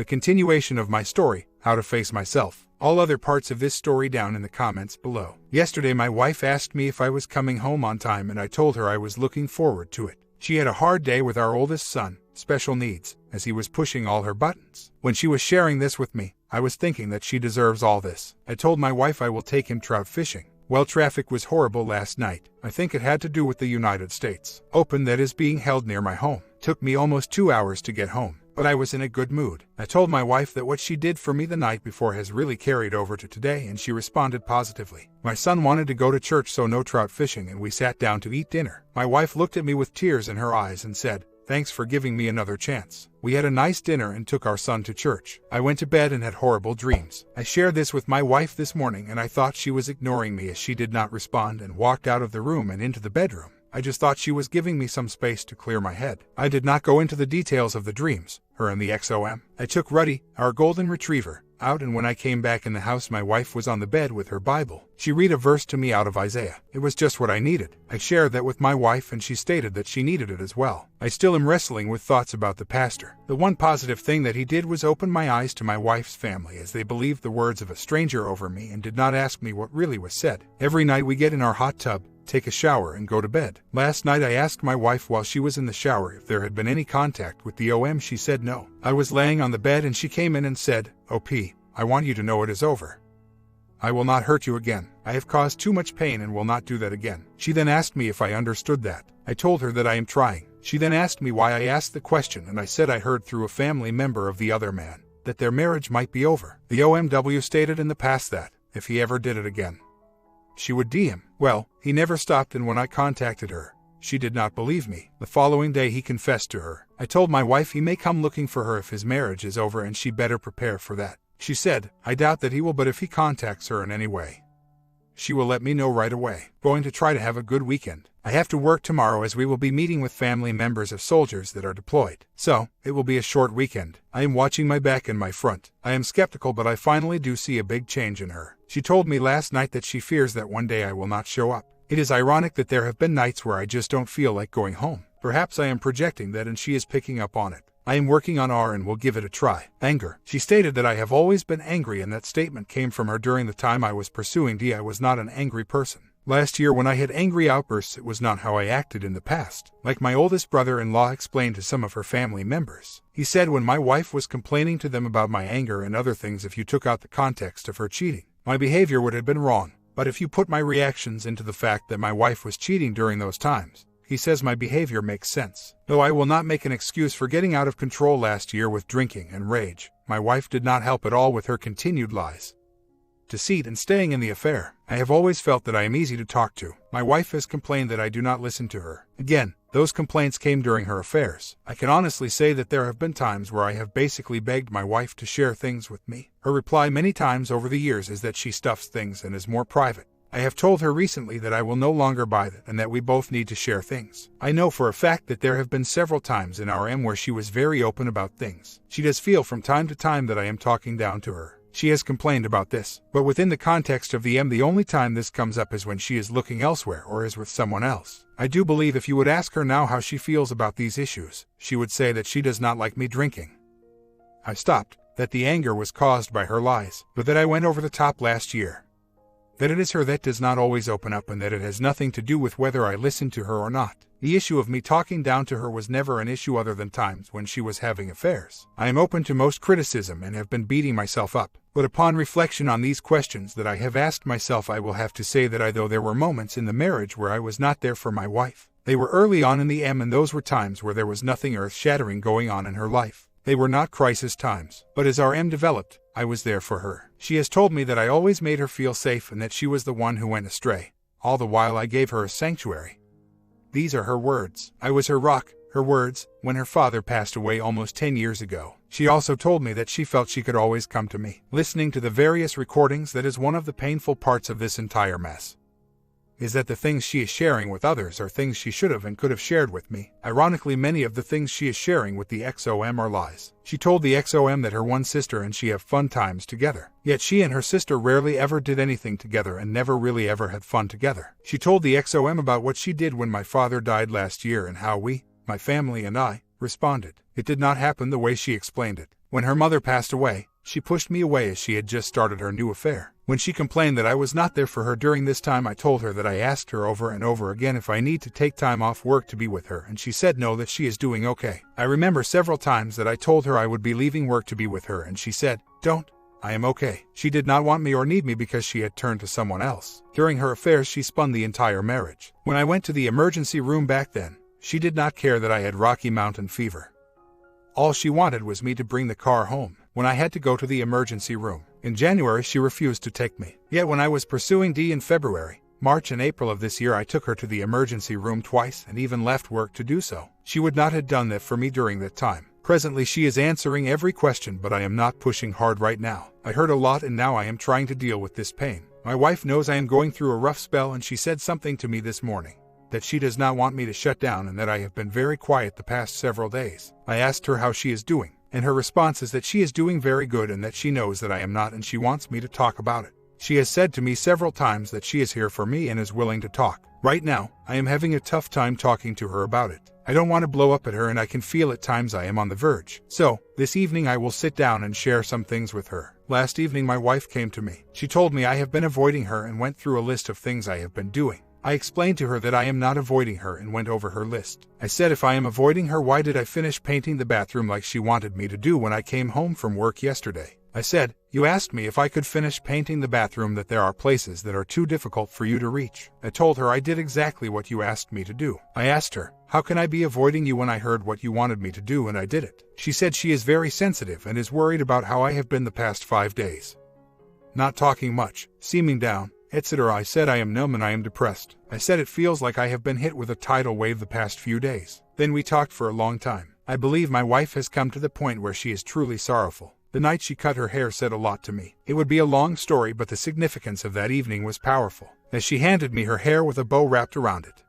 The continuation of my story, how to face myself. All other parts of this story down in the comments below. Yesterday my wife asked me if I was coming home on time, and I told her I was looking forward to it. She had a hard day with our oldest son, special needs, as he was pushing all her buttons. When she was sharing this with me, I was thinking that she deserves all this. I told my wife I will take him trout fishing. Well, traffic was horrible last night. I think it had to do with the United States Open that is being held near my home. Took me almost 2 hours to get home, but I was in a good mood. I told my wife that what she did for me the night before has really carried over to today, and she responded positively. My son wanted to go to church, so no trout fishing, and we sat down to eat dinner. My wife looked at me with tears in her eyes and said, "Thanks for giving me another chance." We had a nice dinner and took our son to church. I went to bed and had horrible dreams. I shared this with my wife this morning, and I thought she was ignoring me as she did not respond and walked out of the room and into the bedroom. I just thought she was giving me some space to clear my head. I did not go into the details of the dreams, her and the XOM. I took Ruddy, our golden retriever, out, and when I came back in the house my wife was on the bed with her Bible. She read a verse to me out of Isaiah. It was just what I needed. I shared that with my wife and she stated that she needed it as well. I still am wrestling with thoughts about the pastor. The one positive thing that he did was open my eyes to my wife's family, as they believed the words of a stranger over me and did not ask me what really was said. Every night we get in our hot tub, take a shower, and go to bed. Last night I asked my wife while she was in the shower if there had been any contact with the OM. She said no. I was laying on the bed and she came in and said, "OP, I want you to know it is over. I will not hurt you again. I have caused too much pain and will not do that again." She then asked me if I understood that. I told her that I am trying. She then asked me why I asked the question, and I said I heard through a family member of the other man that their marriage might be over. The OMW stated in the past that, if he ever did it again, she would D him. Well, he never stopped, and when I contacted her, she did not believe me. The following day he confessed to her. I told my wife he may come looking for her if his marriage is over, and she better prepare for that. She said, "I doubt that he will, but if he contacts her in any way, she will let me know right away." Going to try to have a good weekend. I have to work tomorrow as we will be meeting with family members of soldiers that are deployed. So, it will be a short weekend. I am watching my back and my front. I am skeptical, but I finally do see a big change in her. She told me last night that she fears that one day I will not show up. It is ironic that there have been nights where I just don't feel like going home. Perhaps I am projecting that and she is picking up on it. I am working on R and will give it a try. Anger. She stated that I have always been angry, and that statement came from her during the time I was pursuing D. I was not an angry person. Last year when I had angry outbursts, it was not how I acted in the past. Like my oldest brother-in-law explained to some of her family members. He said when my wife was complaining to them about my anger and other things, if you took out the context of her cheating, my behavior would have been wrong. But if you put my reactions into the fact that my wife was cheating during those times, he says my behavior makes sense. Though I will not make an excuse for getting out of control last year with drinking and rage, my wife did not help at all with her continued lies, deceit, and staying in the affair. I have always felt that I am easy to talk to. My wife has complained that I do not listen to her. Again, those complaints came during her affairs. I can honestly say that there have been times where I have basically begged my wife to share things with me. Her reply many times over the years is that she stuffs things and is more private. I have told her recently that I will no longer buy that and that we both need to share things. I know for a fact that there have been several times in our M where she was very open about things. She does feel from time to time that I am talking down to her. She has complained about this, but within the context of the M, the only time this comes up is when she is looking elsewhere or is with someone else. I do believe if you would ask her now how she feels about these issues, she would say that she does not like me drinking. I stopped, that the anger was caused by her lies, but that I went over the top last year. That it is her that does not always open up, and that it has nothing to do with whether I listen to her or not. The issue of me talking down to her was never an issue other than times when she was having affairs. I am open to most criticism and have been beating myself up. But upon reflection on these questions that I have asked myself, I will have to say that though there were moments in the marriage where I was not there for my wife, they were early on in the M, and those were times where there was nothing earth-shattering going on in her life. They were not crisis times. But as our M developed, I was there for her. She has told me that I always made her feel safe and that she was the one who went astray. All the while I gave her a sanctuary. These are her words. I was her rock, her words, when her father passed away almost 10 years ago. She also told me that she felt she could always come to me. Listening to the various recordings, that is one of the painful parts of this entire mess. Is that the things she is sharing with others are things she should have and could have shared with me. Ironically, many of the things she is sharing with the XOM are lies. She told the XOM that her one sister and she have fun times together. Yet she and her sister rarely ever did anything together and never really ever had fun together. She told the XOM about what she did when my father died last year and how we, my family and I, responded. It did not happen the way she explained it. When her mother passed away, she pushed me away as she had just started her new affair. When she complained that I was not there for her during this time, I told her that I asked her over and over again if I need to take time off work to be with her, and she said no, that she is doing okay. I remember several times that I told her I would be leaving work to be with her, and she said, "Don't. I am okay." She did not want me or need me because she had turned to someone else. During her affairs, she spun the entire marriage. When I went to the emergency room back then, she did not care that I had Rocky Mountain fever. All she wanted was me to bring the car home when I had to go to the emergency room. In January, she refused to take me. Yet when I was pursuing D in February, March and April of this year, I took her to the emergency room twice and even left work to do so. She would not have done that for me during that time. Presently, she is answering every question, but I am not pushing hard right now. I hurt a lot and now I am trying to deal with this pain. My wife knows I am going through a rough spell, and she said something to me this morning, that she does not want me to shut down and that I have been very quiet the past several days. I asked her how she is doing, and her response is that she is doing very good and that she knows that I am not, and she wants me to talk about it. She has said to me several times that she is here for me and is willing to talk. Right now, I am having a tough time talking to her about it. I don't want to blow up at her, and I can feel at times I am on the verge. So, this evening I will sit down and share some things with her. Last evening my wife came to me. She told me I have been avoiding her and went through a list of things I have been doing. I explained to her that I am not avoiding her and went over her list. I said, if I am avoiding her, why did I finish painting the bathroom like she wanted me to do when I came home from work yesterday? I said, you asked me if I could finish painting the bathroom, that there are places that are too difficult for you to reach. I told her I did exactly what you asked me to do. I asked her, how can I be avoiding you when I heard what you wanted me to do and I did it? She said she is very sensitive and is worried about how I have been the past 5 days. Not talking much, seeming down, etc. I said I am numb and I am depressed. I said it feels like I have been hit with a tidal wave the past few days. Then we talked for a long time. I believe my wife has come to the point where she is truly sorrowful. The night she cut her hair said a lot to me. It would be a long story, but the significance of that evening was powerful. As she handed me her hair with a bow wrapped around it,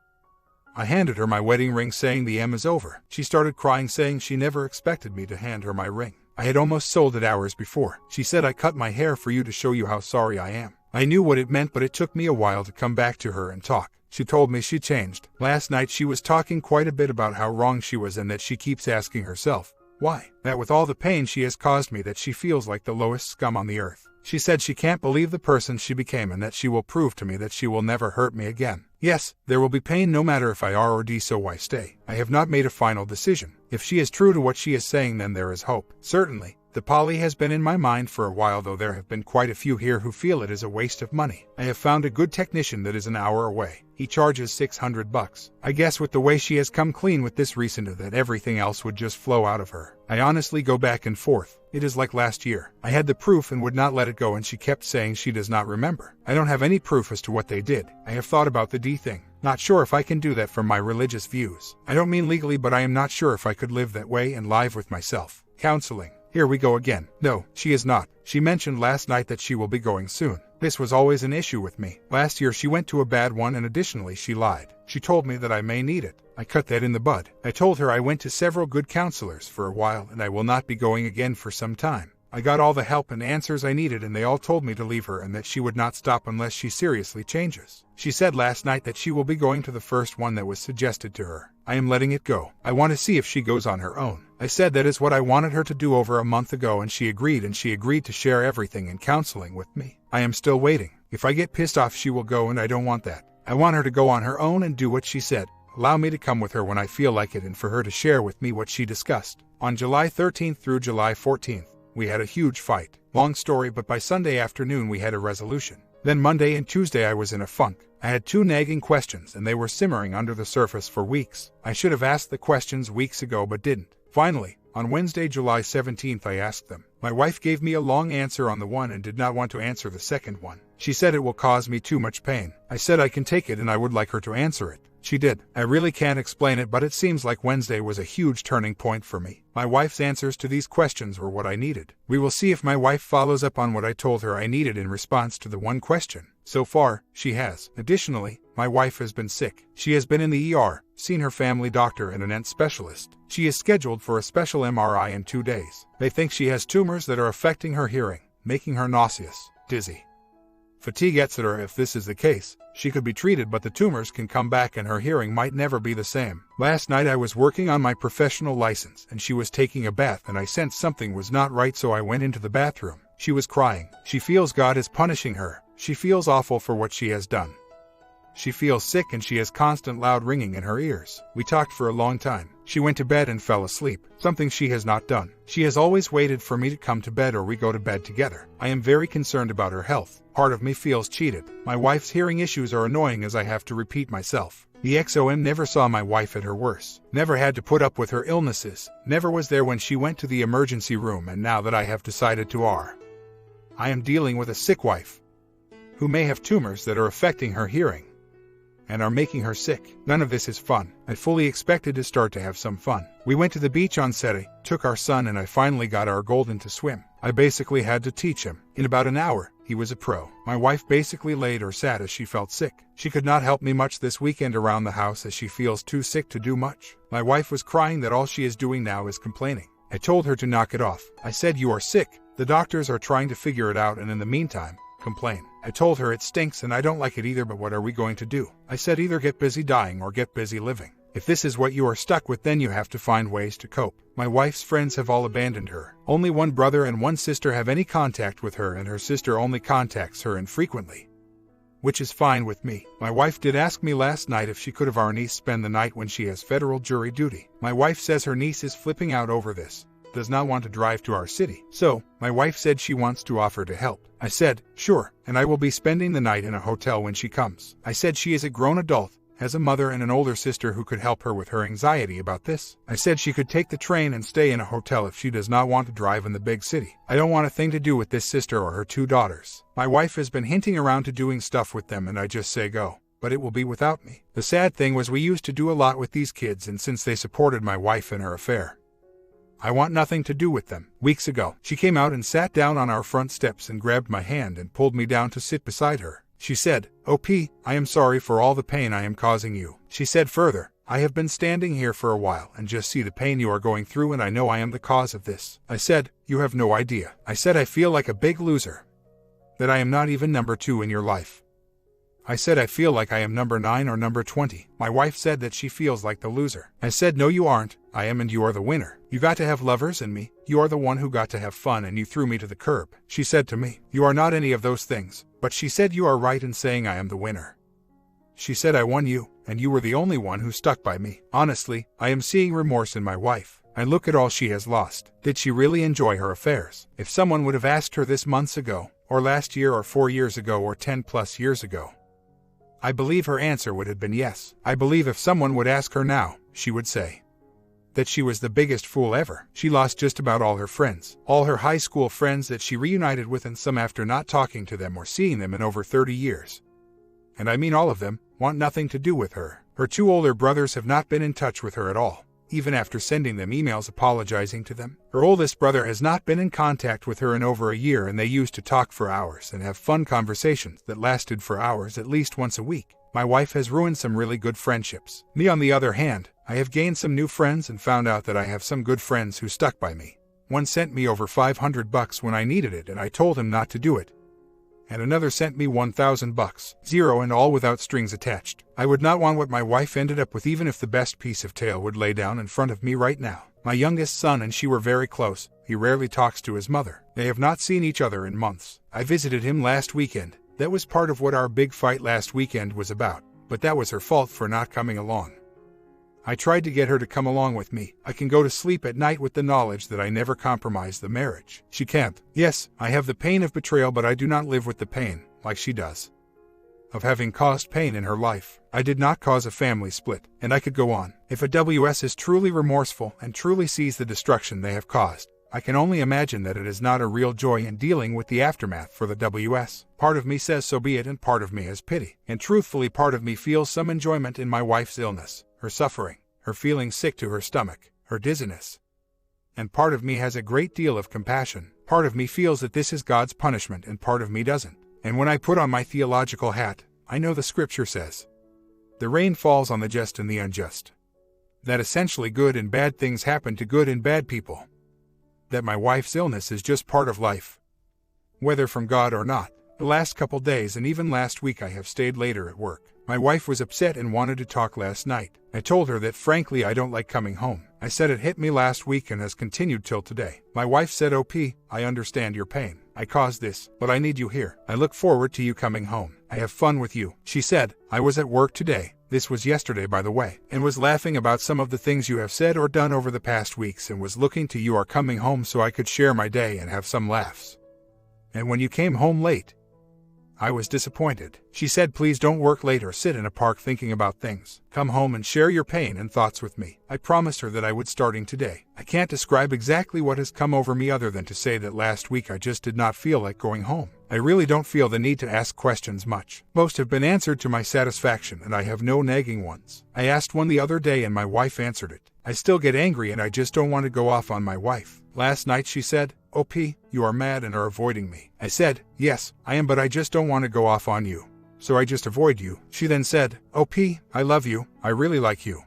I handed her my wedding ring, saying the M is over. She started crying, saying she never expected me to hand her my ring. I had almost sold it hours before. She said, I cut my hair for you to show you how sorry I am. I knew what it meant, but it took me a while to come back to her and talk. She told me she changed. Last night she was talking quite a bit about how wrong she was and that she keeps asking herself, why? That with all the pain she has caused me, that she feels like the lowest scum on the earth. She said she can't believe the person she became and that she will prove to me that she will never hurt me again. Yes, there will be pain no matter if I R or D, so why stay? I have not made a final decision. If she is true to what she is saying, then there is hope. Certainly, the poly has been in my mind for a while, though there have been quite a few here who feel it is a waste of money. I have found a good technician that is an hour away. He charges $600. I guess with the way she has come clean with this recent, that everything else would just flow out of her. I honestly go back and forth. It is like last year. I had the proof and would not let it go, and she kept saying she does not remember. I don't have any proof as to what they did. I have thought about the D thing. Not sure if I can do that from my religious views. I don't mean legally, but I am not sure if I could live that way and live with myself. Counseling. Here we go again. No, she is not. She mentioned last night that she will be going soon. This was always an issue with me. Last year she went to a bad one, and additionally she lied. She told me that I may need it. I cut that in the bud. I told her I went to several good counselors for a while and I will not be going again for some time. I got all the help and answers I needed, and they all told me to leave her and that she would not stop unless she seriously changes. She said last night that she will be going to the first one that was suggested to her. I am letting it go. I want to see if she goes on her own. I said that is what I wanted her to do over a month ago, and she agreed to share everything in counseling with me. I am still waiting. If I get pissed off, she will go, and I don't want that. I want her to go on her own and do what she said. Allow me to come with her when I feel like it, and for her to share with me what she discussed. On July 13th through July 14th, we had a huge fight. Long story, but by Sunday afternoon we had a resolution. Then Monday and Tuesday I was in a funk. I had 2 nagging questions and they were simmering under the surface for weeks. I should have asked the questions weeks ago but didn't. Finally, on Wednesday, July 17th, I asked them. My wife gave me a long answer on the one and did not want to answer the second one. She said it will cause me too much pain. I said I can take it and I would like her to answer it. She did. I really can't explain it, but it seems like Wednesday was a huge turning point for me. My wife's answers to these questions were what I needed. We will see if my wife follows up on what I told her I needed in response to the one question. So far, she has. Additionally, my wife has been sick. She has been in the ER, seen her family doctor and an ENT specialist. She is scheduled for a special MRI in 2 days. They think she has tumors that are affecting her hearing, making her nauseous, dizzy, fatigue, etc. If this is the case, She could be treated, but the tumors can come back and her hearing might never be the same. Last night I was working on my professional license and she was taking a bath and I sensed something was not right, so I went into the bathroom. She was crying. She feels God is punishing her. She feels awful for what she has done. She feels sick and she has constant loud ringing in her ears. We talked for a long time. She went to bed and fell asleep, something she has not done. She has always waited for me to come to bed or we go to bed together. I am very concerned about her health. Part of me feels cheated. My wife's hearing issues are annoying as I have to repeat myself. The XOM never saw my wife at her worst, never had to put up with her illnesses, never was there when she went to the emergency room, and now that I have decided to I am dealing with a sick wife who may have tumors that are affecting her hearing and are making her sick. None of this is fun. I fully expected to start to have some fun. We went to the beach on Saturday, took our son, and I finally got our golden to swim. I basically had to teach him. In about an hour, he was a pro. My wife basically laid or sat as she felt sick. She could not help me much this weekend around the house as she feels too sick to do much. My wife was crying that all she is doing now is complaining. I told her to knock it off. I said, "You are sick. The doctors are trying to figure it out, and in the meantime, complain." I told her it stinks and I don't like it either, but what are we going to do? I said, either get busy dying or get busy living. If this is what you are stuck with, then you have to find ways to cope. My wife's friends have all abandoned her. Only one brother and one sister have any contact with her, and her sister only contacts her infrequently, which is fine with me. My wife did ask me last night if she could have our niece spend the night when she has federal jury duty. My wife says her niece is flipping out over this, does not want to drive to our city. So, my wife said she wants to offer to help. I said, sure, and I will be spending the night in a hotel when she comes. I said she is a grown adult, has a mother and an older sister who could help her with her anxiety about this. I said she could take the train and stay in a hotel if she does not want to drive in the big city. I don't want a thing to do with this sister or her 2 daughters. My wife has been hinting around to doing stuff with them, and I just say go, but it will be without me. The sad thing was we used to do a lot with these kids, and since they supported my wife in her affair, I want nothing to do with them. Weeks ago, she came out and sat down on our front steps and grabbed my hand and pulled me down to sit beside her. She said, "OP, I am sorry for all the pain I am causing you." She said further, "I have been standing here for a while and just see the pain you are going through, and I know I am the cause of this." I said, "You have no idea." I said, "I feel like a big loser, that I am not even number 2 in your life." I said, "I feel like I am number 9 or number 20. My wife said that she feels like the loser. I said, "No, you aren't. I am, and you are the winner. You got to have lovers in me. You are the one who got to have fun, and you threw me to the curb." She said to me, "You are not any of those things." But she said, "You are right in saying I am the winner." She said, "I won you, and you were the only one who stuck by me." Honestly, I am seeing remorse in my wife. I look at all she has lost. Did she really enjoy her affairs? If someone would have asked her this months ago, or last year, or 4 years ago, or 10+ years ago, I believe her answer would have been yes. I believe if someone would ask her now, she would say that she was the biggest fool ever. She lost just about all her friends, all her high school friends that she reunited with, and some after not talking to them or seeing them in over 30 years. And I mean all of them, want nothing to do with her. Her 2 older brothers have not been in touch with her at all, even after sending them emails apologizing to them. Her oldest brother has not been in contact with her in over a year, and they used to talk for hours and have fun conversations that lasted for hours at least once a week. My wife has ruined some really good friendships. Me, on the other hand, I have gained some new friends and found out that I have some good friends who stuck by me. One sent me over $500 when I needed it and I told him not to do it, and another sent me $1,000, zero and all without strings attached. I would not want what my wife ended up with, even if the best piece of tail would lay down in front of me right now. My youngest son and she were very close. He rarely talks to his mother. They have not seen each other in months. I visited him last weekend. That was part of what our big fight last weekend was about, but that was her fault for not coming along. I tried to get her to come along with me. I can go to sleep at night with the knowledge that I never compromised the marriage. She can't. Yes, I have the pain of betrayal, but I do not live with the pain, like she does, of having caused pain in her life. I did not cause a family split, and I could go on. If a WS is truly remorseful and truly sees the destruction they have caused, I can only imagine that it is not a real joy in dealing with the aftermath for the WS. Part of me says so be it, and part of me has pity. And truthfully, part of me feels some enjoyment in my wife's illness, her suffering, her feeling sick to her stomach, her dizziness. And part of me has a great deal of compassion. Part of me feels that this is God's punishment, and part of me doesn't. And when I put on my theological hat, I know the scripture says, "The rain falls on the just and the unjust." That essentially good and bad things happen to good and bad people. That my wife's illness is just part of life, whether from God or not. The last couple days and even last week I have stayed later at work. My wife was upset and wanted to talk last night. I told her that frankly I don't like coming home. I said it hit me last week and has continued till today. My wife said, "OP, I understand your pain. I caused this, but I need you here. I look forward to you coming home. I have fun with you." She said, "I was at work today. This was yesterday, by the way, and was laughing about some of the things you have said or done over the past weeks and was looking to you are coming home so I could share my day and have some laughs. And when you came home late, I was disappointed." She said, "Please don't work late or sit in a park thinking about things. Come home and share your pain and thoughts with me." I promised her that I would starting today. I can't describe exactly what has come over me other than to say that last week I just did not feel like going home. I really don't feel the need to ask questions much. Most have been answered to my satisfaction and I have no nagging ones. I asked one the other day and my wife answered it. I still get angry and I just don't want to go off on my wife. Last night she said, "OP, you are mad and are avoiding me." I said, "Yes, I am, but I just don't want to go off on you. So I just avoid you." She then said, "OP, I love you. I really like you.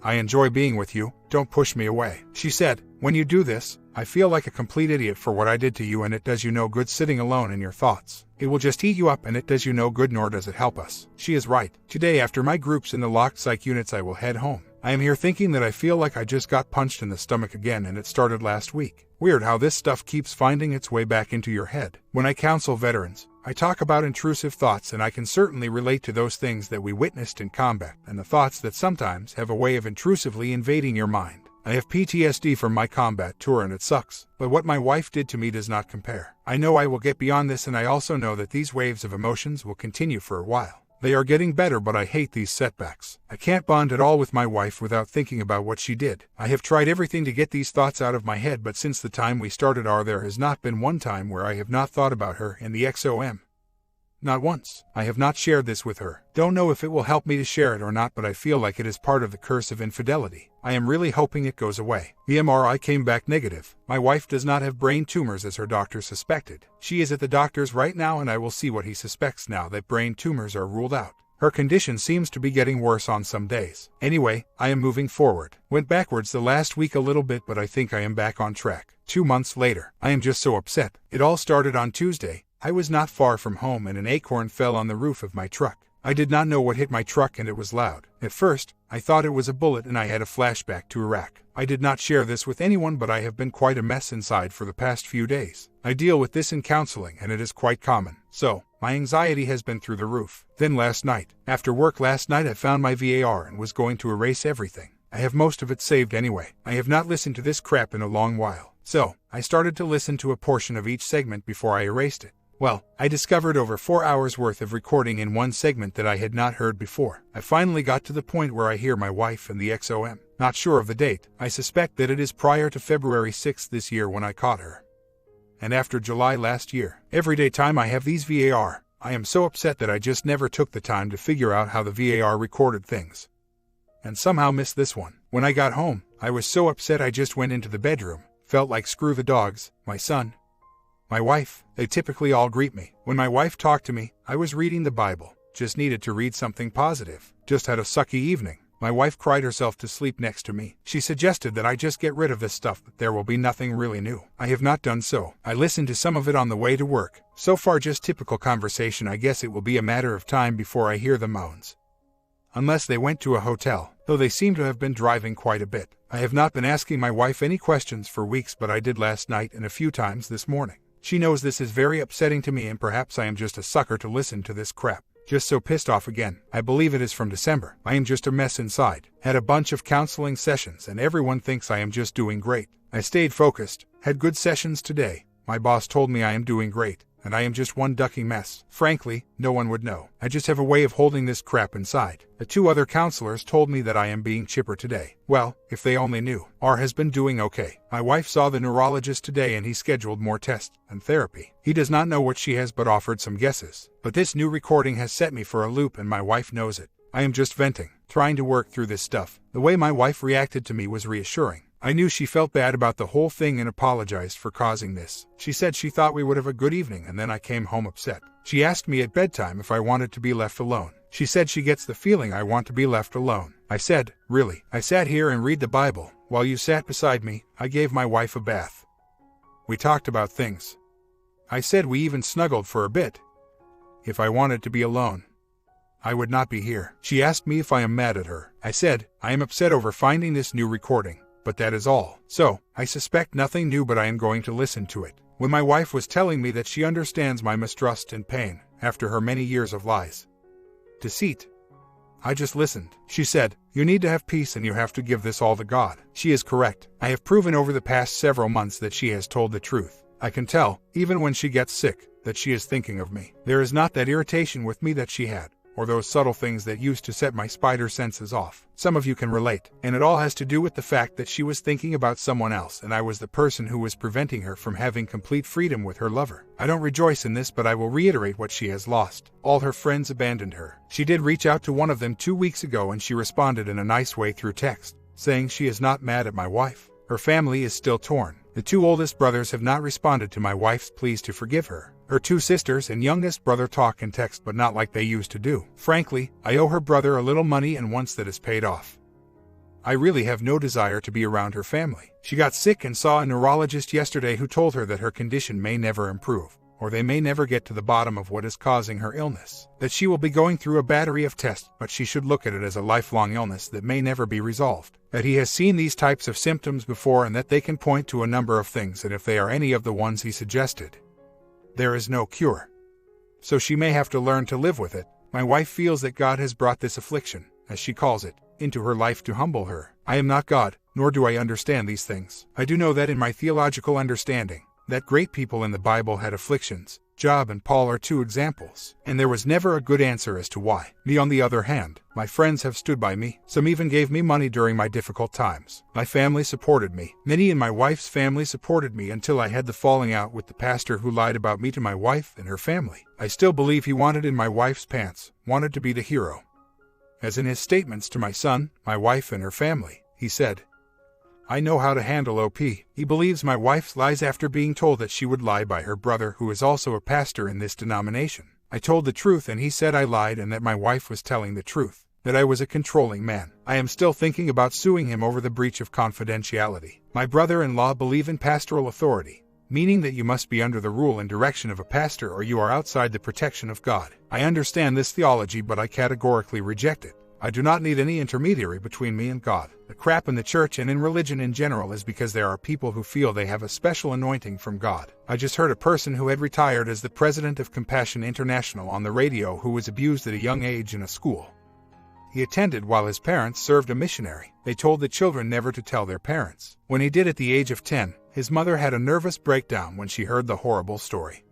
I enjoy being with you. Don't push me away." She said, "When you do this, I feel like a complete idiot for what I did to you and it does you no good sitting alone in your thoughts. It will just eat you up and it does you no good nor does it help us." She is right. Today after my groups in the locked psych units I will head home. I am here thinking that I feel like I just got punched in the stomach again and it started last week. Weird how this stuff keeps finding its way back into your head. When I counsel veterans, I talk about intrusive thoughts and I can certainly relate to those things that we witnessed in combat and the thoughts that sometimes have a way of intrusively invading your mind. I have PTSD from my combat tour and it sucks, but what my wife did to me does not compare. I know I will get beyond this and I also know that these waves of emotions will continue for a while. They are getting better, but I hate these setbacks. I can't bond at all with my wife without thinking about what she did. I have tried everything to get these thoughts out of my head, but since the time we started there has not been one time where I have not thought about her and the XOM. Not once. I have not shared this with her. Don't know if it will help me to share it or not, but I feel like it is part of the curse of infidelity. I am really hoping it goes away. The MRI came back negative. My wife does not have brain tumors as her doctor suspected. She is at the doctor's right now and I will see what he suspects now that brain tumors are ruled out. Her condition seems to be getting worse on some days. Anyway, I am moving forward. Went backwards the last week a little bit, but I think I am back on track. 2 months later, I am just so upset. It all started on Tuesday. I was not far from home and an acorn fell on the roof of my truck. I did not know what hit my truck and it was loud. At first, I thought it was a bullet and I had a flashback to Iraq. I did not share this with anyone, but I have been quite a mess inside for the past few days. I deal with this in counseling and it is quite common. So, my anxiety has been through the roof. Then last night, after work last night, I found my VAR and was going to erase everything. I have most of it saved anyway. I have not listened to this crap in a long while. So, I started to listen to a portion of each segment before I erased it. Well, I discovered over 4 hours worth of recording in one segment that I had not heard before. I finally got to the point where I hear my wife and the XOM. Not sure of the date. I suspect that it is prior to February 6th this year when I caught her. And after July last year. Every day time I have these VAR, I am so upset that I just never took the time to figure out how the VAR recorded things. And somehow missed this one. When I got home, I was so upset I just went into the bedroom. Felt like screw the dogs, my son, my wife, they typically all greet me. When my wife talked to me, I was reading the Bible. Just needed to read something positive. Just had a sucky evening. My wife cried herself to sleep next to me. She suggested that I just get rid of this stuff, but there will be nothing really new. I have not done so. I listened to some of it on the way to work. So far just typical conversation. I guess it will be a matter of time before I hear the moans. Unless they went to a hotel, though they seem to have been driving quite a bit. I have not been asking my wife any questions for weeks, but I did last night and a few times this morning. She knows this is very upsetting to me and perhaps I am just a sucker to listen to this crap. Just so pissed off again. I believe it is from December. I am just a mess inside. Had a bunch of counseling sessions and everyone thinks I am just doing great. I stayed focused. Had good sessions today. My boss told me I am doing great. And I am just one ducking mess. Frankly, no one would know. I just have a way of holding this crap inside. The 2 other counselors told me that I am being chipper today. Well, if they only knew. R has been doing okay. My wife saw the neurologist today and he scheduled more tests and therapy. He does not know what she has but offered some guesses. But this new recording has set me for a loop and my wife knows it. I am just venting, trying to work through this stuff. The way my wife reacted to me was reassuring. I knew she felt bad about the whole thing and apologized for causing this. She said she thought we would have a good evening and then I came home upset. She asked me at bedtime if I wanted to be left alone. She said she gets the feeling I want to be left alone. I said, really? I sat here and read the Bible. While you sat beside me, I gave my wife a bath. We talked about things. I said we even snuggled for a bit. if I wanted to be alone, I would not be here. She asked me if I am mad at her. I said, I am upset over finding this new recording, but that is all. So, I suspect nothing new, but I am going to listen to it. When my wife was telling me that she understands my mistrust and pain, after her many years of lies, deceit, I just listened. She said, you need to have peace and you have to give this all to God. She is correct. I have proven over the past several months that she has told the truth. I can tell, even when she gets sick, that she is thinking of me. There is not that irritation with me that she had, or those subtle things that used to set my spider senses off. Some of you can relate, and it all has to do with the fact that she was thinking about someone else and I was the person who was preventing her from having complete freedom with her lover. I don't rejoice in this, but I will reiterate what she has lost. All her friends abandoned her. She did reach out to one of them 2 weeks ago and she responded in a nice way through text, saying she is not mad at my wife. Her family is still torn. The 2 oldest brothers have not responded to my wife's pleas to forgive her. Her 2 sisters and youngest brother talk and text, but not like they used to do. Frankly, I owe her brother a little money, and once that is paid off, I really have no desire to be around her family. She got sick and saw a neurologist yesterday who told her that her condition may never improve, or they may never get to the bottom of what is causing her illness. That she will be going through a battery of tests, but she should look at it as a lifelong illness that may never be resolved. That he has seen these types of symptoms before and that they can point to a number of things, and if they are any of the ones he suggested, there is no cure. So she may have to learn to live with it. My wife feels that God has brought this affliction, as she calls it, into her life to humble her. I am not God, nor do I understand these things. I do know that in my theological understanding, that great people in the Bible had afflictions. Job and Paul are 2 examples, and there was never a good answer as to why. Me, on the other hand, my friends have stood by me. Some even gave me money during my difficult times. My family supported me. Many in my wife's family supported me until I had the falling out with the pastor who lied about me to my wife and her family. I still believe he wanted in my wife's pants, wanted to be the hero. As in his statements to my son, my wife and her family, he said, I know how to handle OP. He believes my wife's lies after being told that she would lie by her brother, who is also a pastor in this denomination. I told the truth and he said I lied and that my wife was telling the truth, that I was a controlling man. I am still thinking about suing him over the breach of confidentiality. My brother-in-law believe in pastoral authority, meaning that you must be under the rule and direction of a pastor or you are outside the protection of God. I understand this theology, but I categorically reject it. I do not need any intermediary between me and God. The crap in the church and in religion in general is because there are people who feel they have a special anointing from God. I just heard a person who had retired as the president of Compassion International on the radio who was abused at a young age in a school he attended while his parents served a missionary. They told the children never to tell their parents. When he did at the age of 10, his mother had a nervous breakdown when she heard the horrible story.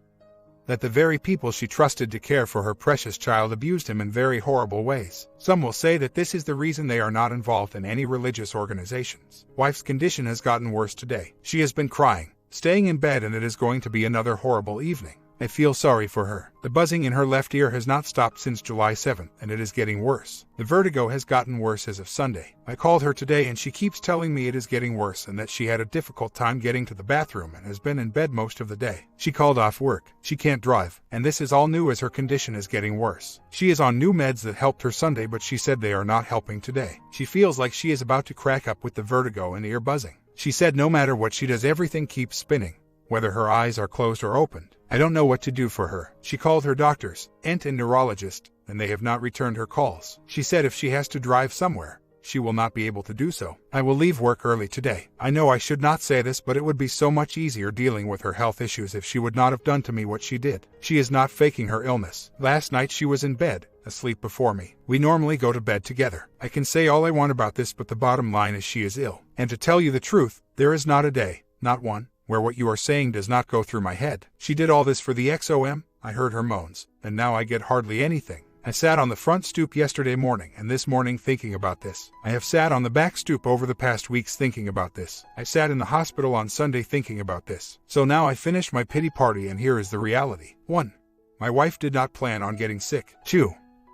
That the very people she trusted to care for her precious child abused him in very horrible ways. Some will say that this is the reason they are not involved in any religious organizations. Wife's condition has gotten worse today. She has been crying, staying in bed, and it is going to be another horrible evening. I feel sorry for her. The buzzing in her left ear has not stopped since July 7th, and it is getting worse. The vertigo has gotten worse as of Sunday. I called her today and she keeps telling me it is getting worse and that she had a difficult time getting to the bathroom and has been in bed most of the day. She called off work. She can't drive, and this is all new as her condition is getting worse. She is on new meds that helped her Sunday, but she said they are not helping today. She feels like she is about to crack up with the vertigo and ear buzzing. She said no matter what she does, everything keeps spinning, whether her eyes are closed or opened. I don't know what to do for her. She called her doctors, aunt and neurologist, and they have not returned her calls. She said if she has to drive somewhere, she will not be able to do so. I will leave work early today. I know I should not say this, but it would be so much easier dealing with her health issues if she would not have done to me what she did. She is not faking her illness. Last night she was in bed, asleep before me. We normally go to bed together. I can say all I want about this, but the bottom line is she is ill. And to tell you the truth, there is not a day, not one, where what you are saying does not go through my head. She did all this for the XOM, I heard her moans, and now I get hardly anything. I sat on the front stoop yesterday morning and this morning thinking about this. I have sat on the back stoop over the past weeks thinking about this. I sat in the hospital on Sunday thinking about this. So now I finished my pity party and here is the reality. 1. My wife did not plan on getting sick. 2.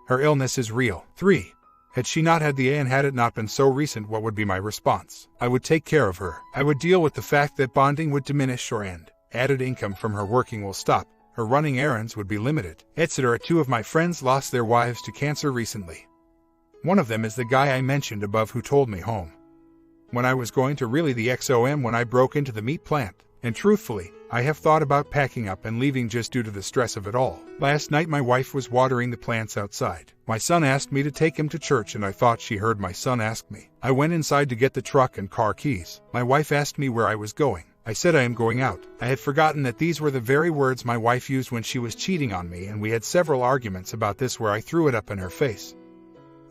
Her illness is real. 3. Had she not had the A and had it not been so recent, what would be my response? I would take care of her. I would deal with the fact that bonding would diminish or end. Added income from her working will stop. Her running errands would be limited, etc. 2 of my friends lost their wives to cancer recently. One of them is the guy I mentioned above who told me home when I was going to really the XOM when I broke into the meat plant. And truthfully, I have thought about packing up and leaving just due to the stress of it all. Last night my wife was watering the plants outside. My son asked me to take him to church and I thought she heard my son ask me. I went inside to get the truck and car keys. My wife asked me where I was going. I said I am going out. I had forgotten that these were the very words my wife used when she was cheating on me, and we had several arguments about this where I threw it up in her face.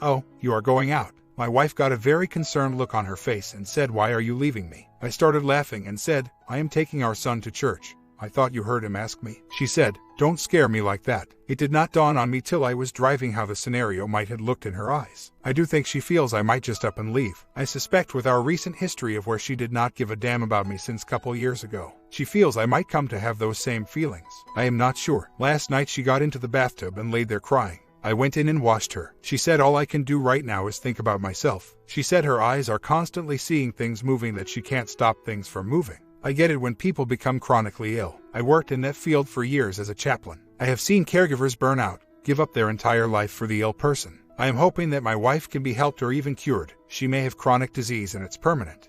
"Oh, you are going out." My wife got a very concerned look on her face and said, "Why are you leaving me?" I started laughing and said, "I am taking our son to church." "I thought you heard him ask me." She said, "Don't scare me like that." It did not dawn on me till I was driving how the scenario might have looked in her eyes. I do think she feels I might just up and leave. I suspect with our recent history of where she did not give a damn about me since couple years ago, she feels I might come to have those same feelings. I am not sure. Last night she got into the bathtub and laid there crying. I went in and washed her. She said all I can do right now is think about myself. She said her eyes are constantly seeing things moving that she can't stop things from moving. I get it when people become chronically ill. I worked in that field for years as a chaplain. I have seen caregivers burn out, give up their entire life for the ill person. I am hoping that my wife can be helped or even cured. She may have chronic disease and it's permanent.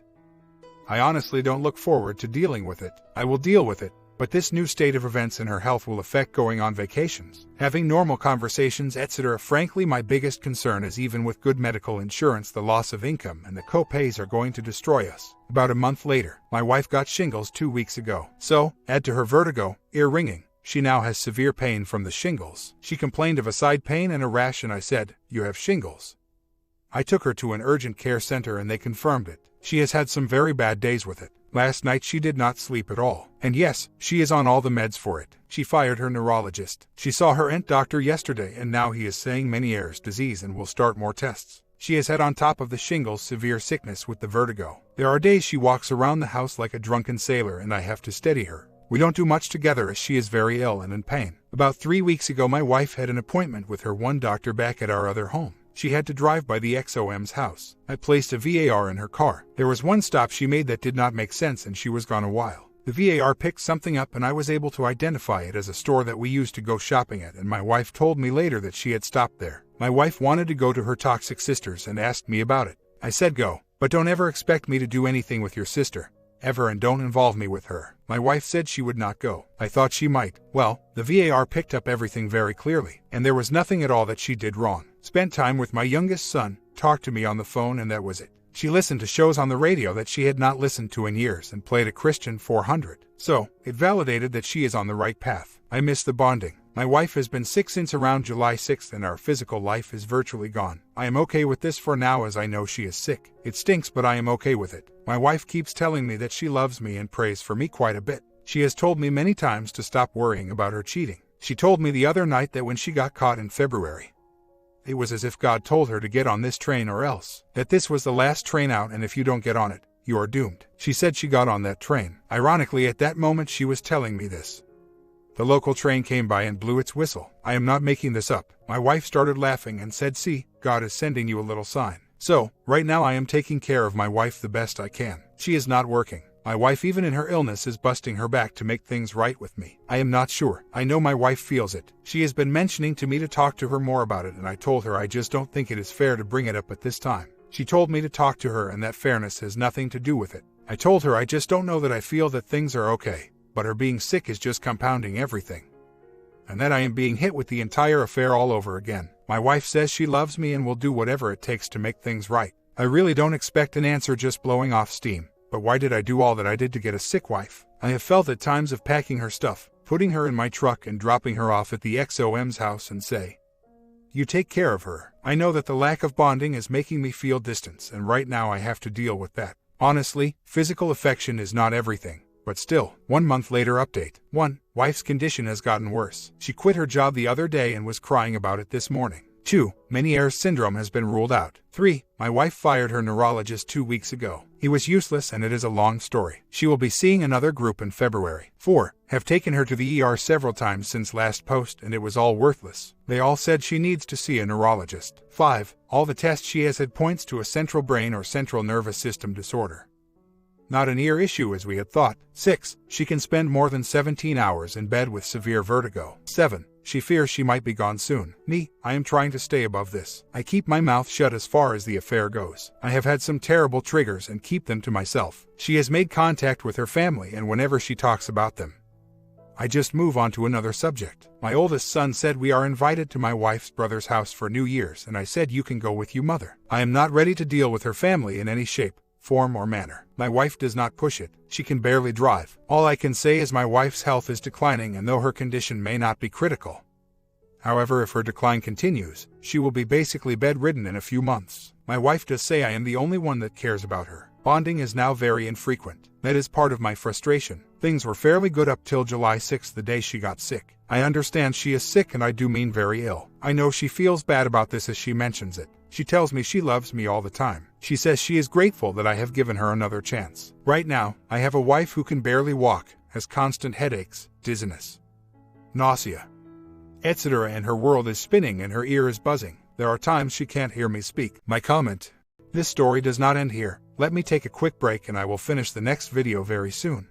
I honestly don't look forward to dealing with it. I will deal with it, but this new state of events in her health will affect going on vacations, having normal conversations, etc. Frankly, my biggest concern is even with good medical insurance, the loss of income and the co-pays are going to destroy us. About a month later, my wife got shingles 2 weeks ago. So, add to her vertigo, ear ringing. She now has severe pain from the shingles. She complained of a side pain and a rash and I said, "You have shingles." I took her to an urgent care center and they confirmed it. She has had some very bad days with it. Last night she did not sleep at all. And yes, she is on all the meds for it. She fired her neurologist. She saw her aunt doctor yesterday and now he is saying Meniere's disease and will start more tests. She has had on top of the shingles severe sickness with the vertigo. There are days she walks around the house like a drunken sailor and I have to steady her. We don't do much together as she is very ill and in pain. About 3 weeks ago my wife had an appointment with her one doctor back at our other home. She had to drive by the XOM's house. I placed a VAR in her car. There was one stop she made that did not make sense and she was gone a while. The VAR picked something up and I was able to identify it as a store that we used to go shopping at, and my wife told me later that she had stopped there. My wife wanted to go to her toxic sisters and asked me about it. I said go, but don't ever expect me to do anything with your sister. Ever, and don't involve me with her. My wife said she would not go. I thought she might. Well, the VAR picked up everything very clearly, and there was nothing at all that she did wrong. Spent time with my youngest son, talked to me on the phone, and that was it. She listened to shows on the radio that she had not listened to in years and played a Christian 400. So, it validated that she is on the right path. I miss the bonding. My wife has been sick since around July 6th and our physical life is virtually gone. I am okay with this for now as I know she is sick. It stinks, but I am okay with it. My wife keeps telling me that she loves me and prays for me quite a bit. She has told me many times to stop worrying about her cheating. She told me the other night that when she got caught in February, it was as if God told her to get on this train or else. That this was the last train out and if you don't get on it, you are doomed. She said she got on that train. Ironically, at that moment she was telling me this. The local train came by and blew its whistle. I am not making this up. My wife started laughing and said, "See, God is sending you a little sign." So, right now I am taking care of my wife the best I can. She is not working. My wife, even in her illness, is busting her back to make things right with me. I am not sure. I know my wife feels it. She has been mentioning to me to talk to her more about it, and I told her I just don't think it is fair to bring it up at this time. She told me to talk to her and that fairness has nothing to do with it. I told her I just don't know that I feel that things are okay, but her being sick is just compounding everything. And that I am being hit with the entire affair all over again. My wife says she loves me and will do whatever it takes to make things right. I really don't expect an answer just blowing off steam. But why did I do all that I did to get a sick wife? I have felt at times of packing her stuff, putting her in my truck and dropping her off at the XOM's house and say, "You take care of her." I know that the lack of bonding is making me feel distance, and right now I have to deal with that. Honestly, physical affection is not everything. But still, 1 month later update. 1. Wife's condition has gotten worse. She quit her job the other day and was crying about it this morning. 2. Meniere's syndrome has been ruled out. 3. My wife fired her neurologist 2 weeks ago. He was useless and it is a long story. She will be seeing another group in February. 4. Have taken her to the ER several times since last post and it was all worthless. They all said she needs to see a neurologist. 5. All the tests she has had points to a central brain or central nervous system disorder. Not an ear issue as we had thought. 6. She can spend more than 17 hours in bed with severe vertigo. 7. She fears she might be gone soon. Me, I am trying to stay above this. I keep my mouth shut as far as the affair goes. I have had some terrible triggers and keep them to myself. She has made contact with her family, and whenever she talks about them, I just move on to another subject. My oldest son said we are invited to my wife's brother's house for New Year's, and I said you can go with you, mother. I am not ready to deal with her family in any shape, form or manner. My wife does not push it. She can barely drive. All I can say is my wife's health is declining, and though her condition may not be critical, however, if her decline continues, she will be basically bedridden in a few months. My wife does say I am the only one that cares about her. Bonding is now very infrequent. That is part of my frustration. Things were fairly good up till July 6th, the day she got sick. I understand she is sick, and I do mean very ill. I know she feels bad about this as she mentions it. She tells me she loves me all the time. She says she is grateful that I have given her another chance. Right now, I have a wife who can barely walk, has constant headaches, dizziness, nausea, etc., and her world is spinning and her ear is buzzing. There are times she can't hear me speak. My comment: this story does not end here. Let me take a quick break and I will finish the next video very soon.